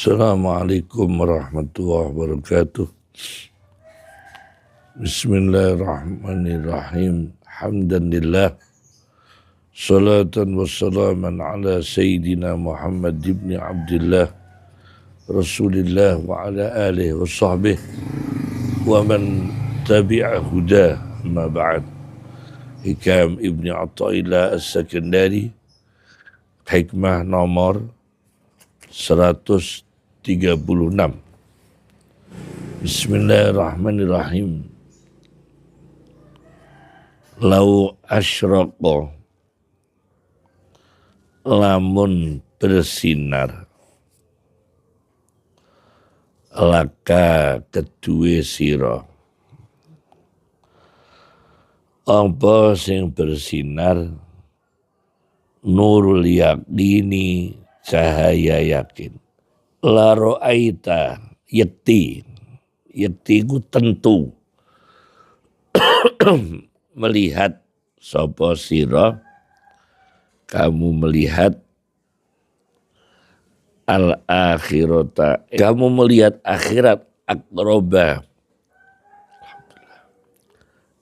Assalamualaikum warahmatullahi wabarakatuh. Bismillahirrahmanirrahim. Hamdanillah. Salatan wassalaman ala Sayyidina Muhammad ibn Abdullah Rasulillah wa ala alihi wa sahbihi wa man tabi'a huda ma ba'd. Hikam Ibn Atta'illah As-Sakandari, hikmah nomor 136. Bismillahirrahmanirrahim. Lau asyraqa, lamun bersinar, laka kedue sira. Apa sing bersinar? Nurul yaqini, cahaya yakin. La ro'aita, yakti ku tentu. Melihat sapa sira, kamu melihat al-akhirata, kamu melihat akhirat akroba,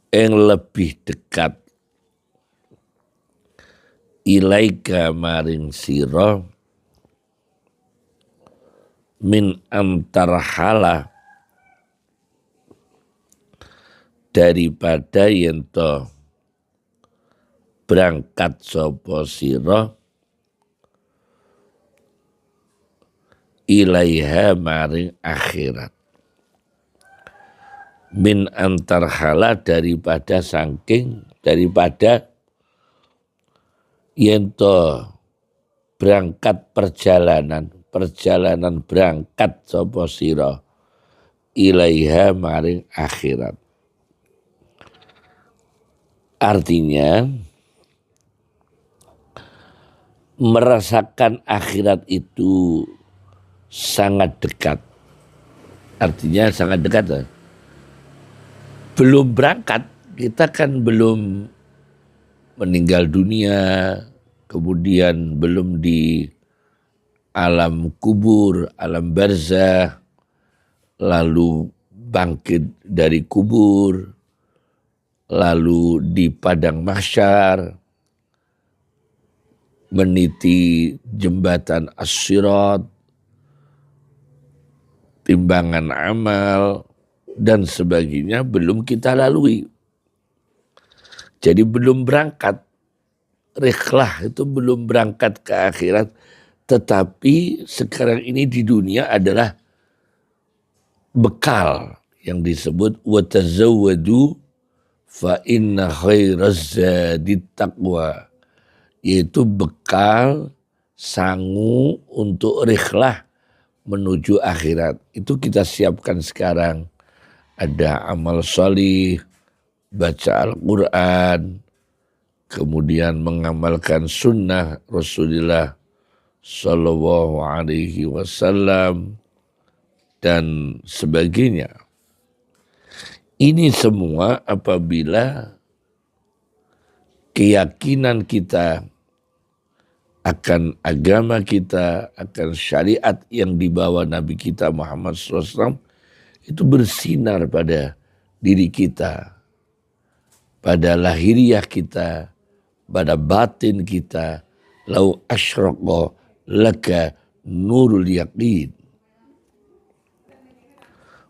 yang lebih dekat, ilaika maring sira, min antarhala, daripada yento berangkat sapa sira, ilaiha maring akhirat. Min antarhala, daripada yento berangkat perjalanan berangkat sapa sira, ilaiha maring akhirat. Artinya merasakan akhirat itu sangat dekat. Artinya sangat dekat. Belum berangkat, kita kan belum meninggal dunia, kemudian belum di alam kubur, alam barzah, lalu bangkit dari kubur, lalu di padang mahsyar, meniti jembatan as-sirat, timbangan amal, dan sebagainya belum kita lalui. Jadi belum berangkat. Rihlah itu belum berangkat ke akhirat. Tetapi sekarang ini di dunia adalah bekal yang disebut watazawwadu fa inna khairaz zadit taqwa, yaitu bekal sangu untuk rihlah menuju akhirat. Itu kita siapkan sekarang. Ada amal sholih, baca Al-Quran, kemudian mengamalkan sunnah Rasulullah Sallallahu Alaihi Wasallam, dan sebagainya. Ini semua apabila keyakinan kita akan agama kita, akan syariat yang dibawa Nabi kita Muhammad SAW itu bersinar pada diri kita, pada lahiriah kita, pada batin kita. Lau asyraqa laka nurul yaqin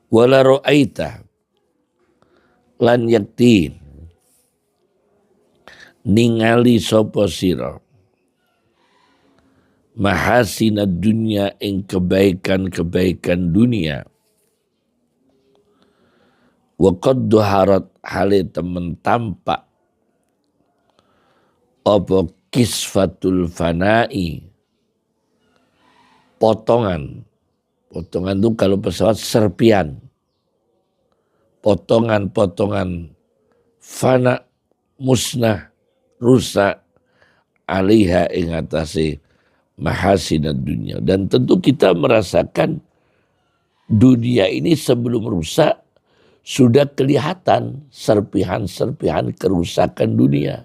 wala ra'aita, lan yakti ningali sapa sira, mahasinad dunya, ing kebaikan-kebaikan dunia, wa qad duharat, hale temen tampak apa kisfatul fanai, potongan itu kalau pesawat serpian, potongan fana, musnah, rusak, alaiha, ing atase mahasinad dunya. Dan tentu kita merasakan dunia ini sebelum rusak sudah kelihatan serpihan-serpihan kerusakan dunia.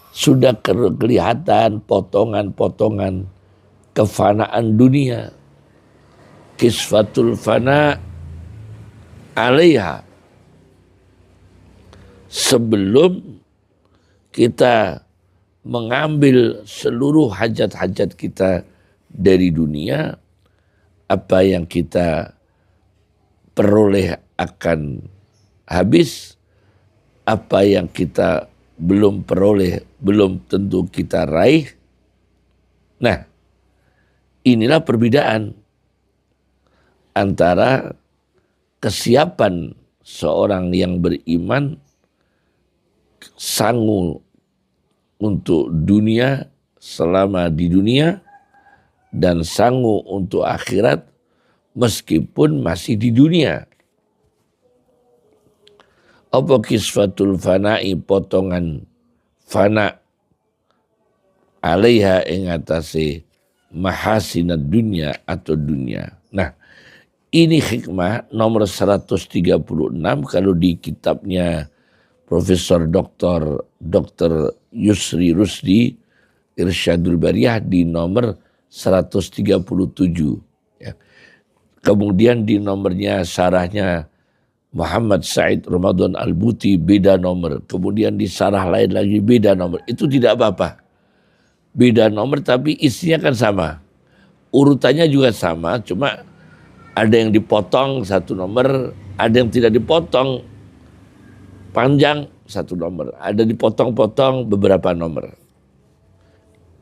Sudah kelihatan potongan-potongan kefanaan dunia. kisfatul fana alaiha, sebelum kita mengambil seluruh hajat-hajat kita dari dunia, apa yang kita peroleh akan habis, apa yang kita belum peroleh belum tentu kita raih. Nah, inilah perbedaan antara kesiapan seorang yang beriman sanggup untuk dunia selama di dunia dan sanggup untuk akhirat meskipun masih di dunia. Apa kisfatul fana'i, potongan fana, alaiha ing atase mahasinad dunya atau dunia. Nah, ini hikmah nomor 136 kalau di kitabnya Profesor Dr. Yusri Rusdi Irsyadul Bariyah di nomor 137. Ya. Kemudian di nomornya sarahnya Muhammad Said Ramadan Al-Buti beda nomor. Kemudian di sarah lain lagi beda nomor. Itu tidak apa-apa. Beda nomor tapi isinya kan sama. Urutannya juga sama, cuma ada yang dipotong satu nomor, ada yang tidak dipotong panjang satu nomor, ada dipotong-potong beberapa nomor.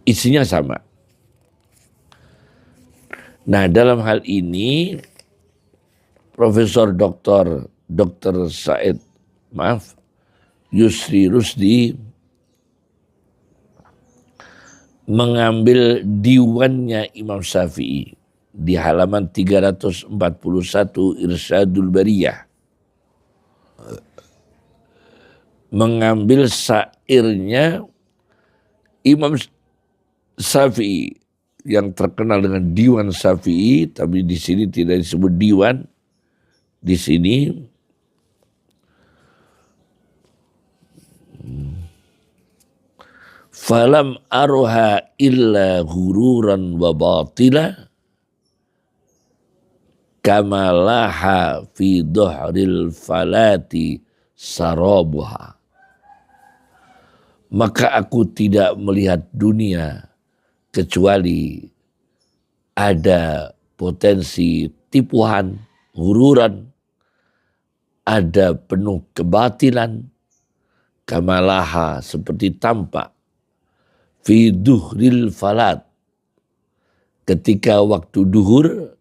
Isinya sama. Nah, dalam hal ini Profesor Dr. Yusri Rusdi mengambil diwannya Imam Syafi'i di halaman 341 Irsyadul Bariyah. Mengambil syairnya Imam Syafi'i yang terkenal dengan Diwan Syafi'i, tapi di sini tidak disebut diwan. Di sini falam arha illa ghururan wa batila kamalaha fi dhuhril falati sarabuha. Maka aku tidak melihat dunia kecuali ada potensi tipuan, hururan, ada penuh kebatilan, kamalaha seperti tampak, fi duhril falat, ketika waktu duhur,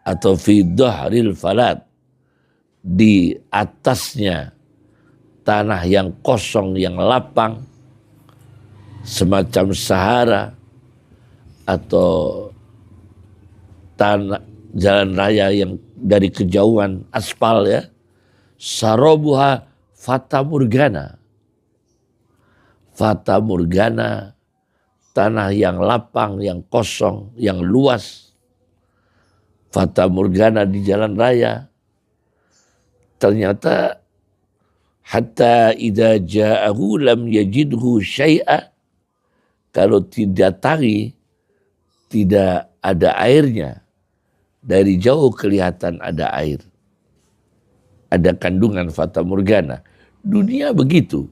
atau fi duhril falat, di atasnya tanah yang kosong, yang lapang, semacam Sahara, atau tanah jalan raya yang dari kejauhan aspal ya, sarobuha fata morgana. Fata morgana, tanah yang lapang, yang kosong, yang luas. Fata morgana di jalan raya. Ternyata hatta idza ja'ahu lam yajidhu syai'a, kalau tidak tari, tidak ada airnya. Dari jauh kelihatan ada air. Ada kandungan fata morgana. Dunia begitu.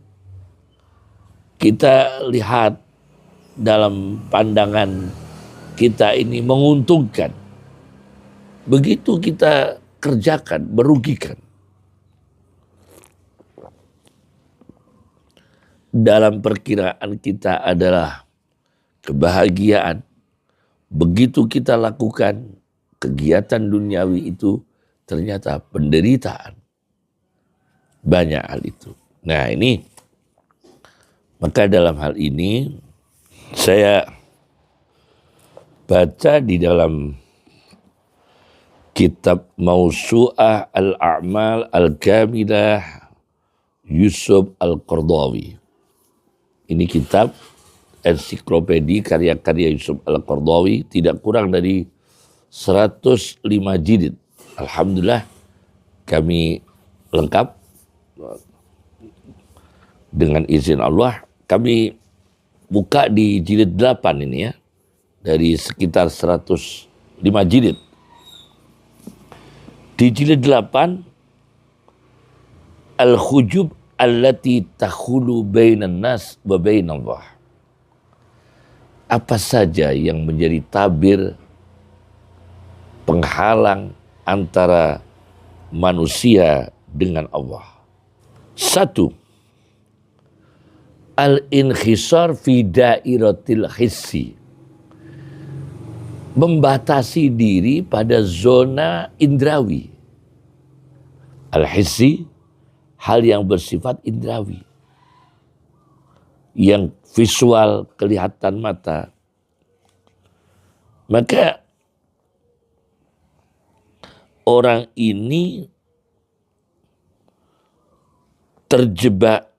Kita lihat dalam pandangan kita ini menguntungkan. Begitu kita kerjakan, merugikan. Dalam perkiraan kita adalah kebahagiaan. Begitu kita lakukan kegiatan duniawi itu, ternyata penderitaan. Banyak hal itu. Nah ini, maka dalam hal ini saya baca di dalam kitab Mausu'ah Al-A'mal Al-Kamilah Yusuf Al-Qardawi. Ini kitab ensiklopedi karya-karya Yusuf Al-Qardawi, tidak kurang dari 105 jilid. Alhamdulillah kami lengkap dengan izin Allah. Kami buka di jilid 8 ini ya, dari sekitar 105 jilid. Di jilid 8, Al-Khujub allati takhulu bainan nas wa bainallah. Apa saja yang menjadi tabir penghalang antara manusia dengan Allah. 1. Al-inkhisar fi dairatil hissi. Membatasi diri pada zona indrawi. Al-hissi, hal yang bersifat indrawi. Yang visual, kelihatan mata. Maka orang ini terjebak,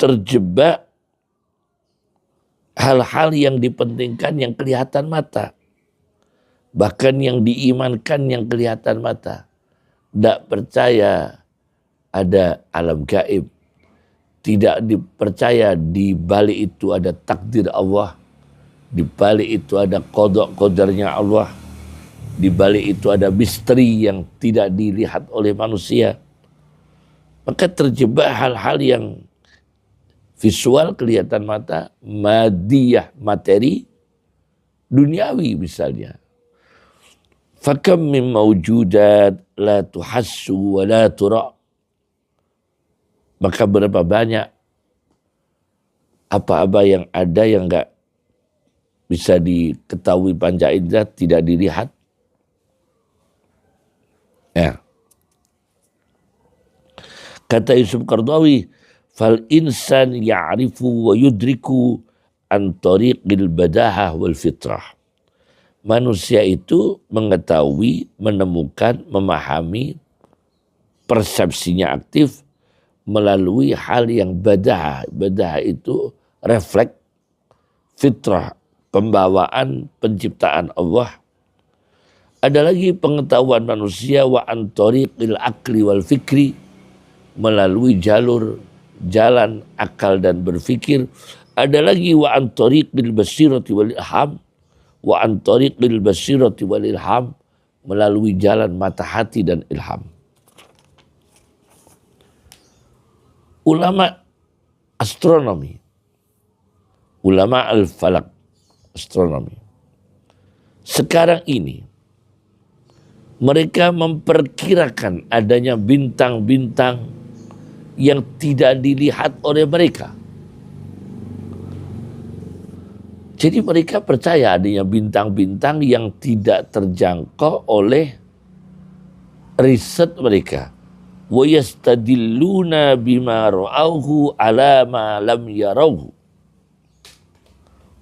terjebak hal-hal yang dipentingkan yang kelihatan mata. Bahkan yang diimankan yang kelihatan mata. Tidak percaya ada alam gaib. Tidak dipercaya di balik itu ada takdir Allah. Di balik itu ada qada qadarnya Allah. Di balik itu ada misteri yang tidak dilihat oleh manusia. Maka terjebak hal-hal yang visual kelihatan mata, madiyah materi, duniawi misalnya. Fakam min mawjudat la tuhassu wa la tura'. Maka berapa banyak apa-apa yang ada yang enggak bisa diketahui panca indera, tidak dilihat. Ya. Kata Yusuf Qaradawi, fal insan ya'rifu wa yudriku an tariqil badahah wal fitrah. Manusia itu mengetahui, menemukan, memahami, persepsinya aktif melalui hal yang badah. Badah itu refleks, fitrah, pembawaan penciptaan Allah. Ada lagi pengetahuan manusia wa an tariqil akli wal fikri, melalui jalan akal dan berfikir. Ada lagi wa an tariqil basirati wal ilham, wa an tariqil basirati wal ilham, melalui jalan mata hati dan ilham. Ulama astronomi, ulama al-falak, astronomi, sekarang ini mereka memperkirakan adanya bintang-bintang yang tidak dilihat oleh mereka. Jadi mereka percaya adanya bintang-bintang yang tidak terjangkau oleh riset mereka. Wa yastadilluna bima ra'auhu ala ma lam yarauhu.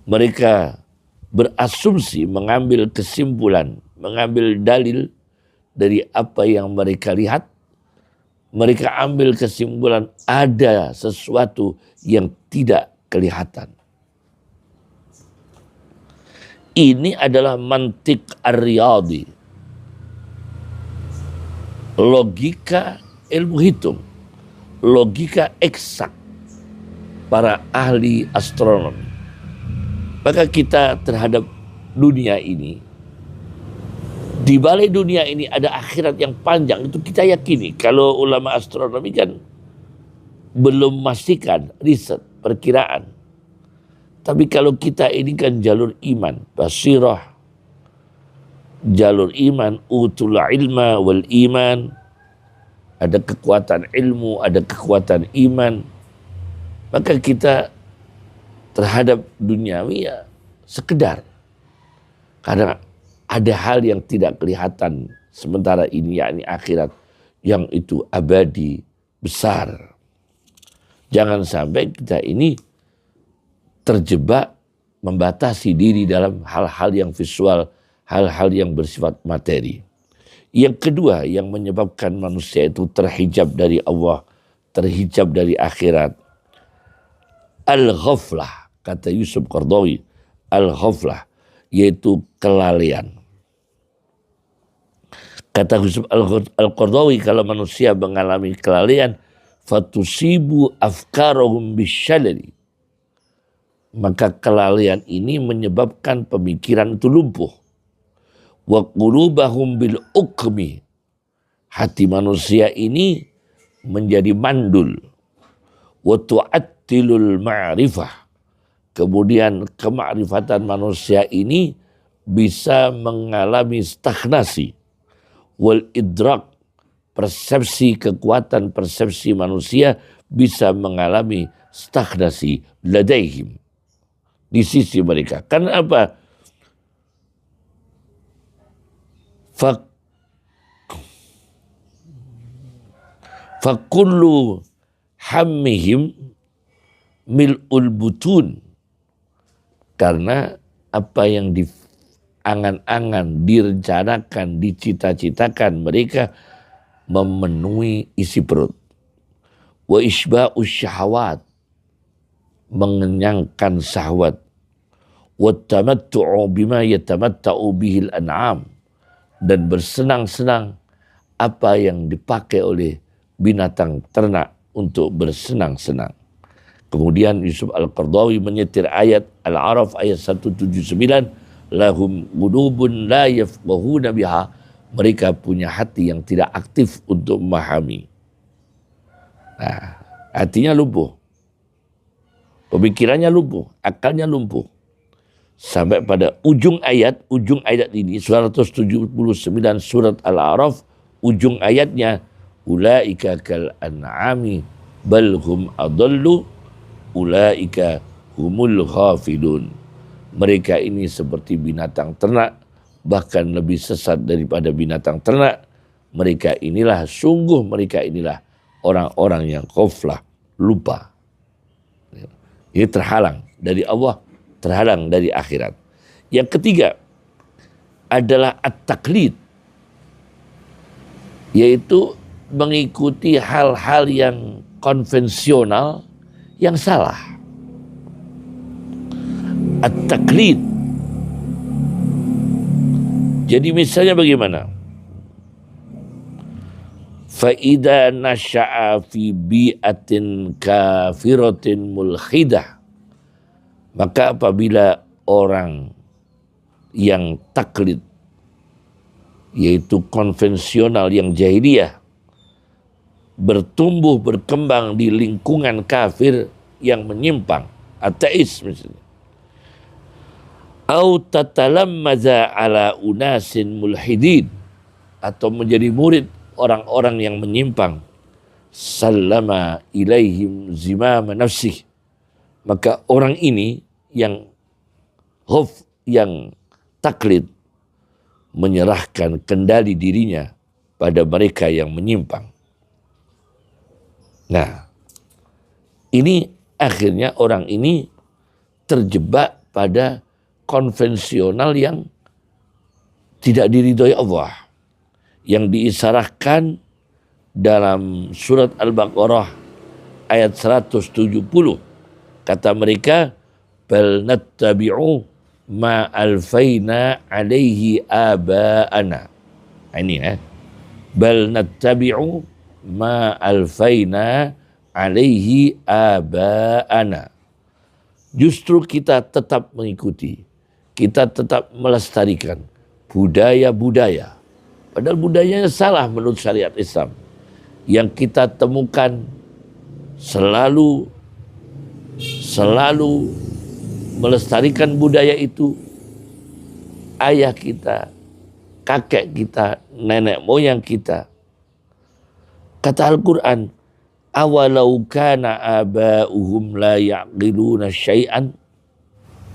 Mereka berasumsi, mengambil kesimpulan, mengambil dalil dari apa yang mereka lihat. Mereka ambil kesimpulan ada sesuatu yang tidak kelihatan. Ini adalah mantik ar-riyadi, logika ilmu hitung, logika eksak para ahli astronomi. Maka kita terhadap dunia ini, di balik dunia ini ada akhirat yang panjang, itu kita yakini. Kalau ulama astronomi kan belum memastikan, riset, perkiraan. Tapi kalau kita ini kan jalur iman, basirah, jalur iman, utul ilma wal iman, ada kekuatan ilmu, ada kekuatan iman. Maka kita terhadap duniawi ya sekedar. Karena ada hal yang tidak kelihatan sementara ini, yakni akhirat, yang itu abadi, besar. Jangan sampai kita ini terjebak membatasi diri dalam hal-hal yang visual, hal-hal yang bersifat materi. Yang kedua yang menyebabkan manusia itu terhijab dari Allah, terhijab dari akhirat, al-ghaflah, kata Yusuf Qaradawi, al-ghaflah, yaitu kelalaian. Kata Yusuf Al-Qaradawi, kalau manusia mengalami kelalaian, fatusibu afkarahum bisyalali, maka kelalaian ini menyebabkan pemikiran itu lumpuh. wa qulubahum bil ukmi, hati manusia ini menjadi mandul, wa tu'attilul ma'rifah, kemudian kemakrifatan manusia ini bisa mengalami stagnasi, wal idrak, persepsi kekuatan persepsi manusia bisa mengalami stagnasi ladaihim, di sisi mereka. Karena apa? Fakullu hammihim mil'ul butun, karena apa yang diangan-angan, direncanakan, dicita-citakan mereka memenuhi isi perut. Wa isba'us syahawat, mengenyangkan syahwat. Wa tamattu'u bima yatamatta'u bihil an'am, dan bersenang-senang apa yang dipakai oleh binatang ternak untuk bersenang-senang. Kemudian Yusuf Al-Qaradawi menyetir ayat Al-A'raf ayat 179, lahum qulubun la yafqahuna biha, mereka punya hati yang tidak aktif untuk memahami. Nah, hatinya lumpuh, pemikirannya lumpuh, akalnya lumpuh. Sampai pada ujung ayat ini, 179 surat Al-A'raf, ujung ayatnya, ulaika kal an'ami bal hum adallu ulaika humul ghafilun. Mereka ini seperti binatang ternak, bahkan lebih sesat daripada binatang ternak. Mereka inilah orang-orang yang ghaflah, lupa. Ini terhalang dari Allah, terhalang dari akhirat. Yang ketiga adalah at-taqlid, yaitu mengikuti hal-hal yang konvensional yang salah. At-taqlid. Jadi misalnya bagaimana? Fa'idha nasha'a fi bi'atin kafiratin mulkhidah, maka apabila orang yang taklid, yaitu konvensional yang jahiliyah, bertumbuh berkembang di lingkungan kafir yang menyimpang, ateis misalnya, au tatalammaza ala unasin mulhidin, atau menjadi murid orang-orang yang menyimpang, sallama ilaihim zimama nafsih, maka orang ini yang taklid menyerahkan kendali dirinya pada mereka yang menyimpang. Nah, ini akhirnya orang ini terjebak pada konvensional yang tidak diridhoi Allah, yang diisarahkan dalam surat Al-Baqarah ayat 170. Kata mereka, bal nattabi'u ma alfaina alaihi aba'ana. Ini bal nattabi'u ma alfaina alaihi aba'ana. Justru kita tetap mengikuti, kita tetap melestarikan budaya-budaya, padahal budayanya salah menurut syariat Islam, yang kita temukan selalu melestarikan budaya itu ayah kita, kakek kita, nenek moyang kita. Kata Al-Quran, awalau kana aba'uhum la ya'qiluna syai'an,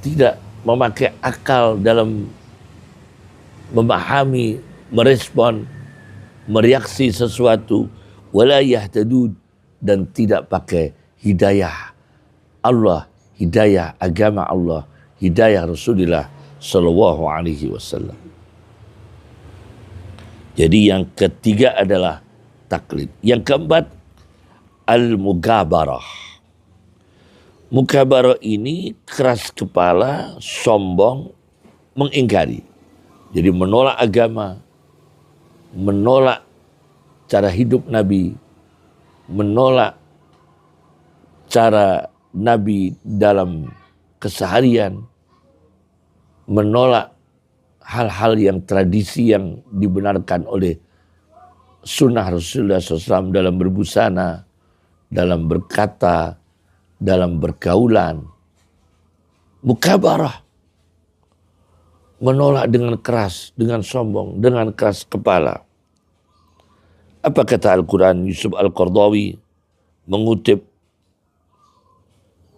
tidak memakai akal dalam memahami, merespon, mereaksi sesuatu, wala yahtadud, dan tidak pakai hidayah Allah, hidayah agama Allah, hidayah Rasulullah Sallallahu Alaihi Wasallam. Jadi yang ketiga adalah taklid. Yang keempat, al-mugabarah. Mugabarah ini keras kepala, sombong, mengingkari. Jadi menolak agama, menolak cara hidup Nabi, menolak cara Nabi dalam keseharian, menolak hal-hal yang tradisi yang dibenarkan oleh sunnah Rasulullah SAW dalam berbusana, dalam berkata, dalam bergaulan. Mukabarah, menolak dengan keras, dengan sombong, dengan keras kepala. Apa kata Al-Quran? Yusuf Al-Qardawi mengutip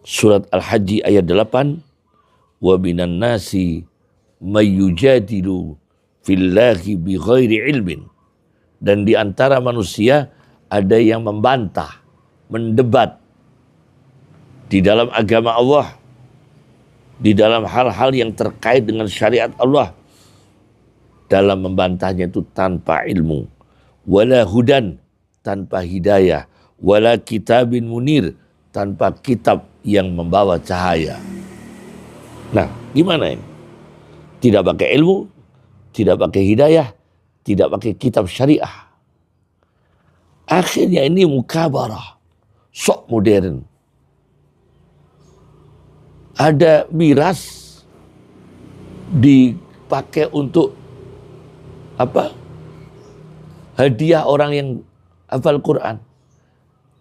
surat Al-Hajj ayat 8, wa minan nasi mayyujadilu fillahi bighairi ilmin. Dan di antara manusia ada yang membantah, mendebat di dalam agama Allah, di dalam hal-hal yang terkait dengan syariat Allah. Dalam membantahnya itu tanpa ilmu. Wala hudan, tanpa hidayah. Wala kitabin munir, tanpa kitab yang membawa cahaya. Nah, gimana ini? Tidak pakai ilmu, tidak pakai hidayah, tidak pakai kitab syariah. Akhirnya ini mukabarah, sok modern. Ada miras dipakai untuk apa? Hadiah orang yang hafal Quran.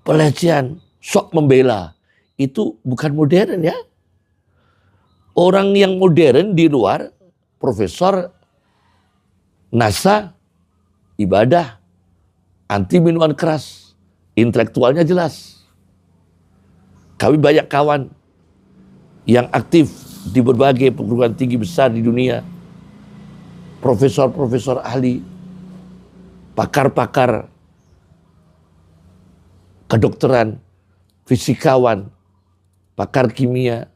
Pelecehan, sok membela. Itu bukan modern ya. Orang yang modern di luar, profesor, NASA, ibadah, anti minuman keras, intelektualnya jelas. Kami banyak kawan yang aktif di berbagai perguruan tinggi besar di dunia, profesor-profesor ahli, pakar-pakar kedokteran, fisikawan, pakar kimia,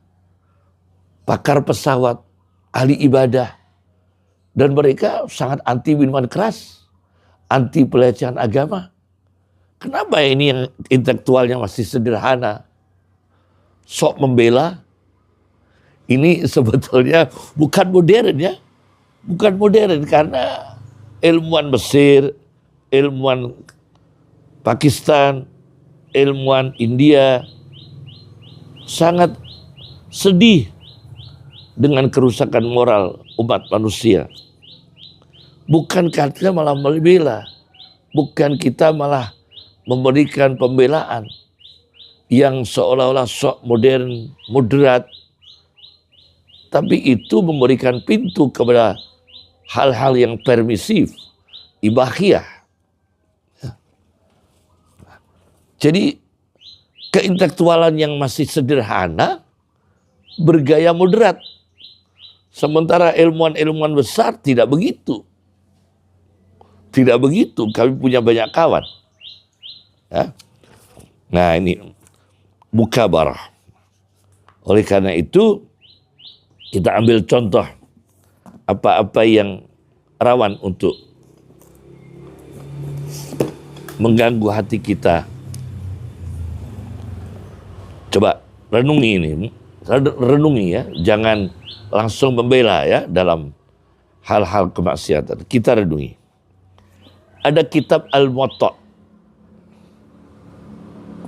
pakar pesawat, ahli ibadah, dan mereka sangat anti minuman keras, anti pelecehan agama. Kenapa ini yang intelektualnya masih sederhana, sok membela? Ini sebetulnya bukan modern ya. Bukan modern karena ilmuwan Mesir, ilmuwan Pakistan, ilmuwan India sangat sedih dengan kerusakan moral umat manusia. Bukan kita malah membela, bukan kita malah memberikan pembelaan yang seolah-olah sok modern, moderat, tapi itu memberikan pintu kepada hal-hal yang permisif, ibahiyah. Jadi keintelektualan yang masih sederhana bergaya moderat. Sementara ilmuwan-ilmuwan besar tidak begitu. Tidak begitu, kami punya banyak kawan. Ya. Nah ini mukabarah. Oleh karena itu kita ambil contoh apa-apa yang rawan untuk mengganggu hati kita. Coba renungi ini, renungi ya, jangan langsung membela ya dalam hal-hal kemaksiatan. Kita renungi. Ada kitab Al-Muwatta,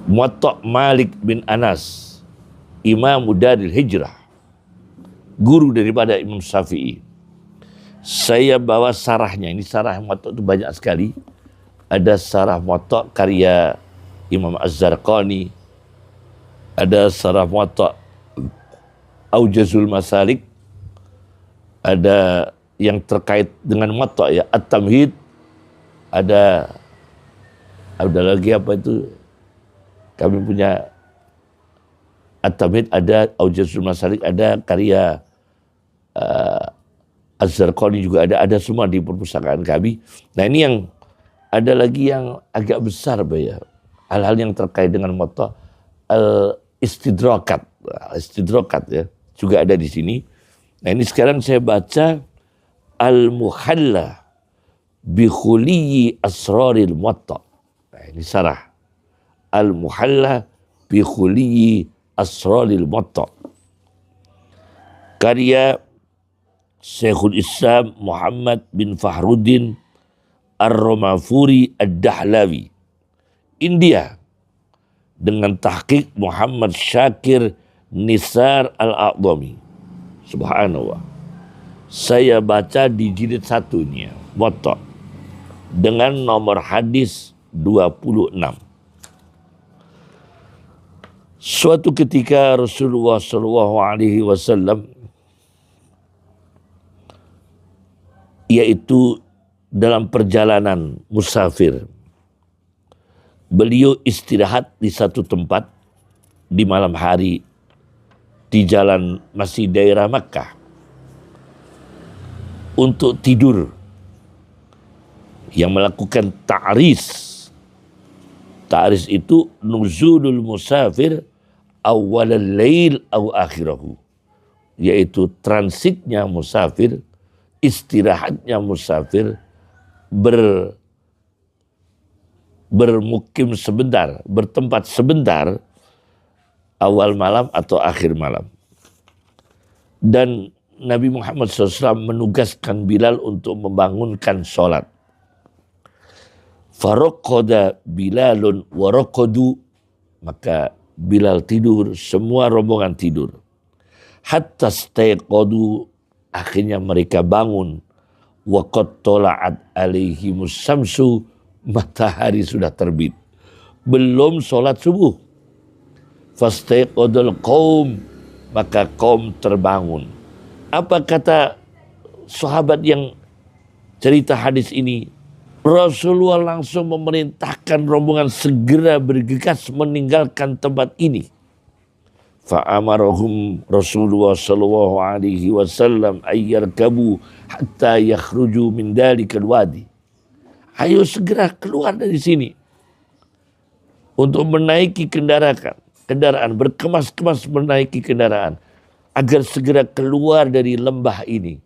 Muwatta Malik bin Anas, Imam Daril Hijrah, guru daripada Imam Syafi'i. Saya bawa sarahnya. Ini sarah Muwatta itu banyak sekali. Ada sarah Muwatta karya Imam Az-Zarqani. Ada sarah Muwatta Aujazul Masalik. Ada yang terkait dengan Muwatta ya, At-Tamhid. Ada lagi apa itu? Kami punya At-Tamhid, ada Aujazul Masalik, ada karya Az-Zarqani juga ada semua di perpustakaan kami. Nah ini yang ada lagi yang agak besar ya, hal-hal yang terkait dengan Muwatta, Al-Istidrakat ya, juga ada di sini. Nah ini sekarang saya baca Al-Muhalla bi Khuliyyi Asraril Muwatta. Nah ini sarah Al-Muhalla bi Khuliyyi Asraril Muwatta, karya Syekhul Islam Muhammad bin Fahruddin Ar-Romafuri Ad-Dahlawi, India, dengan tahqiq Muhammad Syakir Nisar Al-A'dhami. Subhanallah. saya baca di jilid satunya, Muwatta, dengan nomor hadis 26. Suatu ketika Rasulullah SAW, yaitu dalam perjalanan musafir, beliau istirahat di satu tempat di malam hari di jalan masih daerah Makkah untuk tidur, yang melakukan ta'ris. Ta'ris itu nuzulul musafir awalal lail aw akhirahu, yaitu transitnya musafir, istirahatnya musafir, bermukim sebentar, bertempat sebentar, awal malam atau akhir malam. Dan Nabi Muhammad SAW menugaskan Bilal untuk membangunkan sholat. Faraqada Bilalun waraqadu, maka Bilal tidur, semua rombongan tidur. Hatta staiqadu, akhirnya mereka bangun. Wa qad tala'at alaihimus samsu, matahari sudah terbit. Belum sholat subuh. Fastaiqadul qaum, maka kaum terbangun. Apa kata sahabat yang cerita hadis ini? Rasulullah langsung memerintahkan rombongan segera bergegas meninggalkan tempat ini. Fa'amarahum Rasulullah sallallahu alaihi wasallam ayyarkabu hatta yakhruju min dalikal wadi. Ayo segera keluar dari sini untuk menaiki kendaraan, berkemas-kemas menaiki kendaraan agar segera keluar dari lembah ini.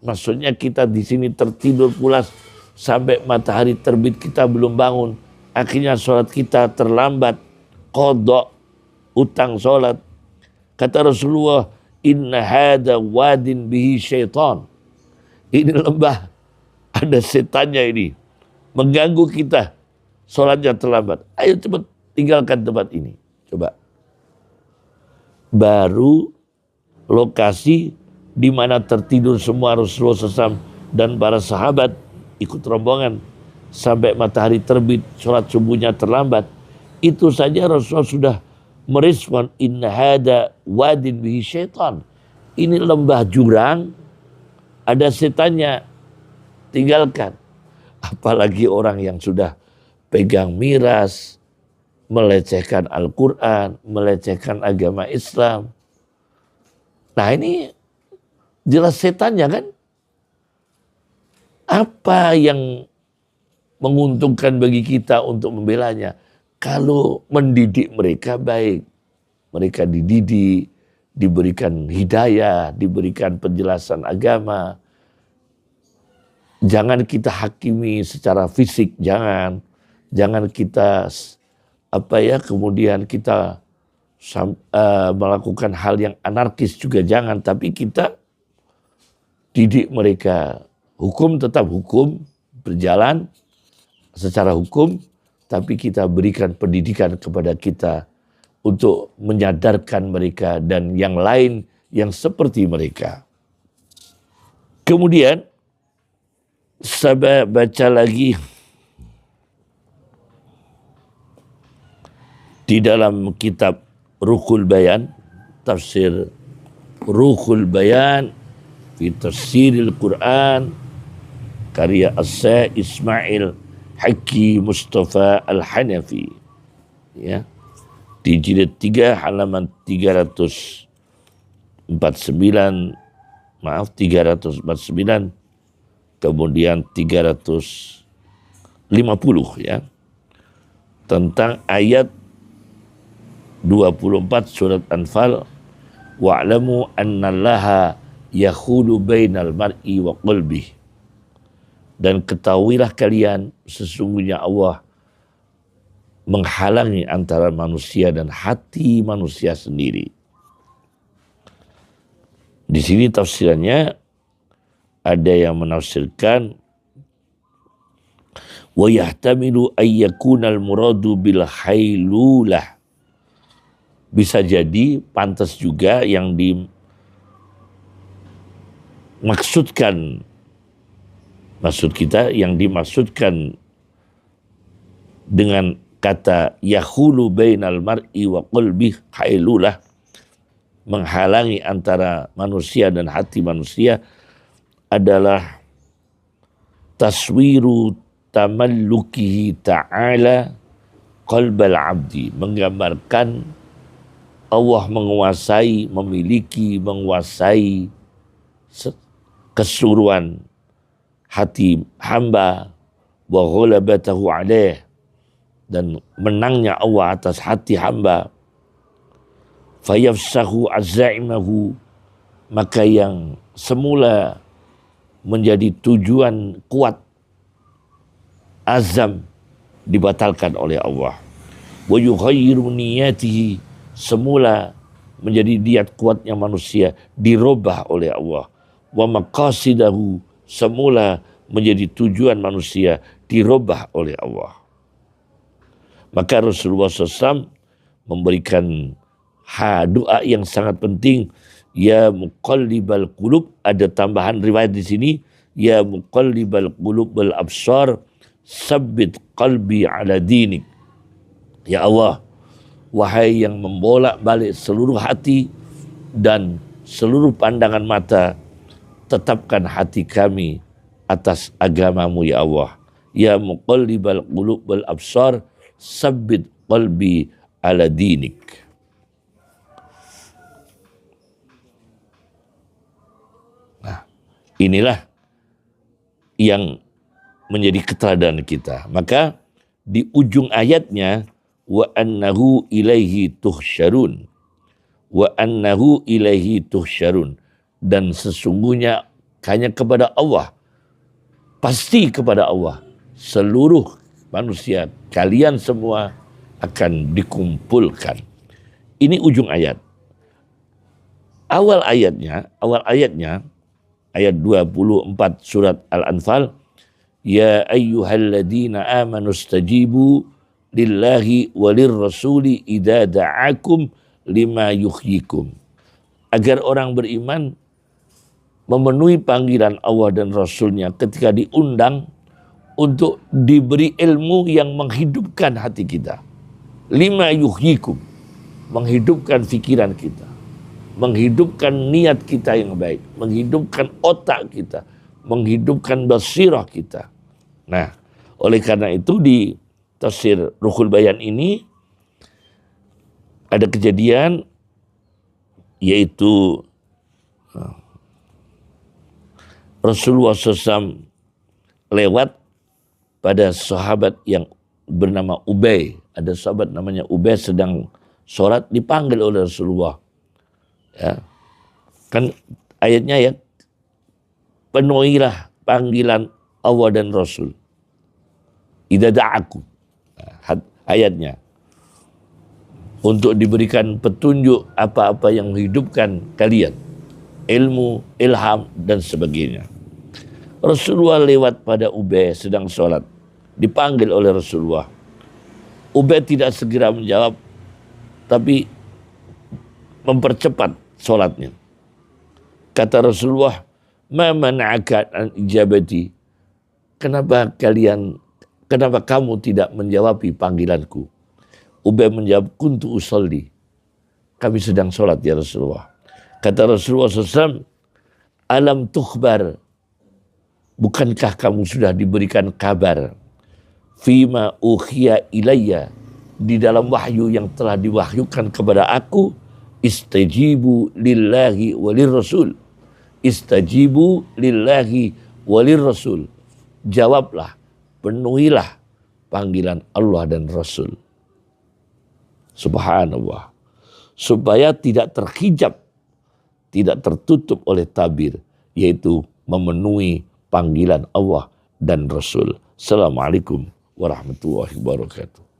Maksudnya kita di sini tertidur pulas sampai matahari terbit kita belum bangun. Akhirnya sholat kita terlambat, qadha, utang sholat. Kata Rasulullah, inna hada wadin bihi syaitan. Ini lembah, ada setannya ini, mengganggu kita, sholatnya terlambat. Ayo cepat tinggalkan tempat ini. Coba. Baru lokasi di mana tertidur semua Rasulullah SAW dan para sahabat ikut rombongan sampai matahari terbit, sholat subuhnya terlambat. Itu saja Rasulullah sudah merespon, inna hada wadin bihi syaitan. Ini lembah jurang, ada setannya, tinggalkan. Apalagi orang yang sudah pegang miras, melecehkan Al-Quran, melecehkan agama Islam. Nah ini jelas setannya kan? Apa yang menguntungkan bagi kita untuk membelanya? Kalau mendidik mereka baik, mereka dididik, diberikan hidayah, diberikan penjelasan agama. Jangan kita hakimi secara fisik, jangan kita kemudian kita melakukan hal yang anarkis juga jangan, tapi kita didik mereka. Hukum tetap hukum, berjalan secara hukum, tapi kita berikan pendidikan kepada kita untuk menyadarkan mereka dan yang lain yang seperti mereka. Kemudian saya baca lagi di dalam kitab Ruhul Bayan, tafsir Ruhul Bayan fi tafsiril Quran, karya As-Syekh Ismail Haqqi Mustafa Al-Hanafi, ya, di jilid 3 halaman 349, kemudian 350, ya, tentang ayat 24 surat Anfal, wa'lamu annallaha yakhulu bainal mar'i wa qalbih. Dan ketahuilah kalian sesungguhnya Allah menghalangi antara manusia dan hati manusia sendiri. Di sini tafsirannya ada yang menafsirkan wa yahtamilu ay yakuna al muradu bil hailulah. Bisa jadi pantas juga yang maksud kita yang dimaksudkan dengan kata yahulu bainal mar'i wa qalbi hailulah, menghalangi antara manusia dan hati manusia, adalah taswiru tamallukihi ta'ala qalbal abdi, menggambarkan Allah menguasai, memiliki, menguasai keseluruhan hati hamba, wa ghalabatahu alaih, dan menangnya Allah atas hati hamba, fayafsahu azaimahu, maka yang semula menjadi tujuan kuat azam dibatalkan oleh Allah, wa yughayyiru niyatihi, semula menjadi niat kuatnya manusia dirubah oleh Allah, wa maqasidahu, semula menjadi tujuan manusia dirubah oleh Allah. Maka Rasulullah SAW memberikan doa yang sangat penting, ya muqallibal qulub, ada tambahan riwayat di sini, ya muqallibal qulub wal absar, sabbit qalbi ala dinik. Ya Allah, wahai yang membolak-balik seluruh hati dan seluruh pandangan mata, tetapkan hati kami atas agamamu ya Allah. Ya muqallibal qulub wal absar, sabbit qalbi ala dinik. Nah, inilah yang menjadi keteladanan kita. Maka di ujung ayatnya, wa annahu ilaihi tuhsyarun, wa annahu ilaihi tuhsyarun, dan sesungguhnya hanya kepada Allah, pasti kepada Allah seluruh manusia, kalian semua akan dikumpulkan. Ini ujung ayat. Awal ayatnya ayat 24 surat Al-Anfal, ya ayyuhalladzina amanu stajibu lillahi walir rasuli idza da'akum lima yuhyikum. Agar orang beriman memenuhi panggilan Allah dan Rasulnya ketika diundang untuk diberi ilmu yang menghidupkan hati kita. Lima yuhyikum, menghidupkan pikiran kita, menghidupkan niat kita yang baik, menghidupkan otak kita, menghidupkan basirah kita. Nah, oleh karena itu di tafsir Ruhul Bayan ini ada kejadian, yaitu Rasulullah SAW lewat pada sahabat yang bernama Ubay. Ada sahabat namanya Ubay sedang sholat, dipanggil oleh Rasulullah. Ya, kan ayatnya ya, penuhilah panggilan Allah dan Rasul. Idza da'akum. Ayatnya, untuk diberikan petunjuk apa-apa yang menghidupkan kalian, ilmu, ilham, dan sebagainya. Rasulullah lewat pada Ubay sedang sholat, dipanggil oleh Rasulullah. Ubay tidak segera menjawab, tapi mempercepat sholatnya. Kata Rasulullah, ma mana'aka an ijabati, kenapa kamu tidak menjawabi panggilanku? Ubay menjawab, kuntu usolli, kami sedang sholat ya Rasulullah. Kata Rasulullah SAW, alam tukhbar, bukankah kamu sudah diberikan kabar, fima ukhiya ilayya, di dalam wahyu yang telah diwahyukan kepada aku, istajibu lillahi walir rasul, istajibu lillahi walir rasul, jawablah, penuhilah panggilan Allah dan Rasul. Subhanallah. Supaya tidak terhijab, tidak tertutup oleh tabir, yaitu memenuhi panggilan Allah dan Rasul. Assalamualaikum warahmatullahi wabarakatuh.